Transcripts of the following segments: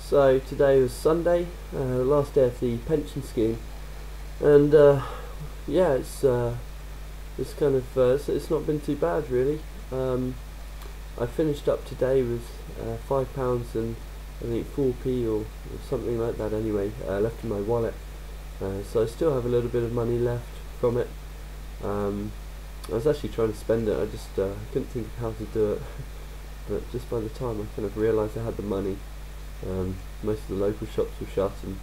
So today was Sunday, last day of the pension scheme, and yeah, it's kind of it's not been too bad really. I finished up today with £5 and I think 4p or something like that anyway left in my wallet. So I still have a little bit of money left from it. I was actually trying to spend it. I just couldn't think of how to do it. But just by the time I kind of realised I had the money, most of the local shops were shut, and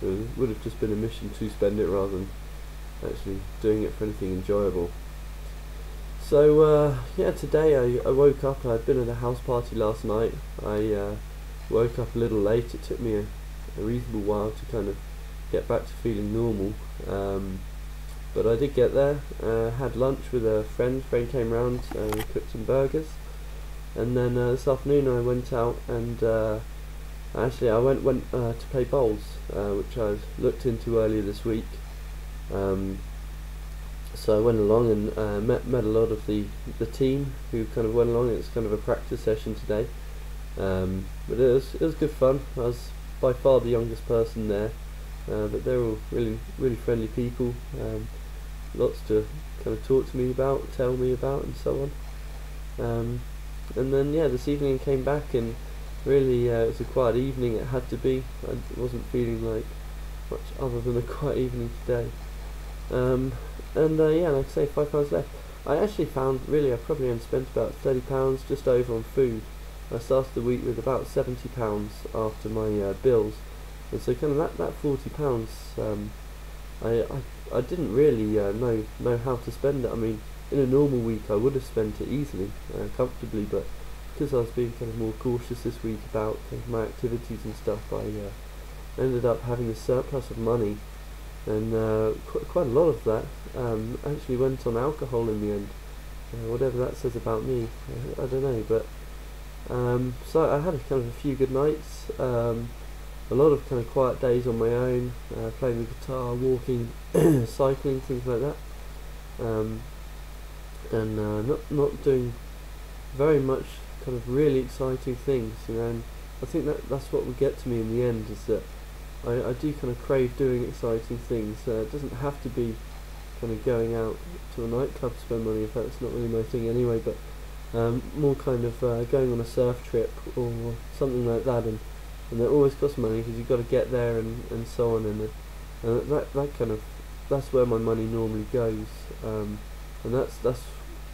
it would have just been a mission to spend it rather than actually doing it for anything enjoyable. So yeah, today I woke up. I'd been at a house party last night. I woke up a little late. It took me a reasonable while to kind of get back to feeling normal, but I did get there. Had lunch with a friend. Friend came round and cooked some burgers, and then this afternoon I went out and actually I went to play bowls, which I looked into earlier this week. So I went along and met a lot of the team who kind of went along. It's kind of a practice session today, but it was good fun. I was by far the youngest person there, but they're all really friendly people. Lots to kind of talk to me about, tell me about, and so on. And then yeah, this evening I came back, and really it was a quiet evening. It had to be. I wasn't feeling like much other than a quiet evening today. And yeah, like I say, £5 left. I actually found really I probably only spent about £30 just over on food. I started the week with about £70 after my bills, and so kind of that £40. I didn't really know how to spend it. I mean, in a normal week I would have spent it easily, comfortably, but because I was being kind of more cautious this week about kind of my activities and stuff, I ended up having a surplus of money, and quite a lot of that actually went on alcohol in the end. Whatever that says about me, I don't know, but so I had kind of a few good nights, a lot of kind of quiet days on my own, playing the guitar, walking, cycling, things like that, and not doing very much kind of really exciting things, and I think that's what will get to me in the end, is that I do kind of crave doing exciting things. It doesn't have to be kind of going out to a nightclub to spend money. In fact, it's not really my thing anyway, but more kind of going on a surf trip or something like that, and it always costs money because you've got to get there and so on, and that kind of, that's where my money normally goes, and that's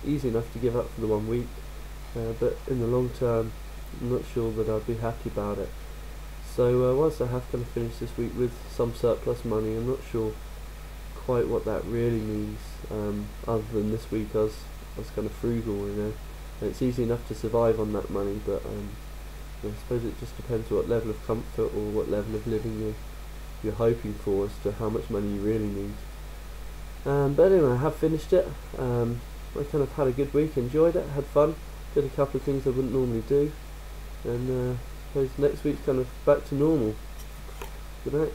easy enough to give up for the 1 week, but in the long term I'm not sure that I'd be happy about it. So once I have kind of finished this week with some surplus money, I'm not sure quite what that really means, other than this week I was kind of frugal, and it's easy enough to survive on that money, but I suppose it just depends what level of comfort or what level of living you're hoping for as to how much money you really need. But anyway, I have finished it. I kind of had a good week, enjoyed it, had fun, did a couple of things I wouldn't normally do, and I suppose next week's kind of back to normal. Good night.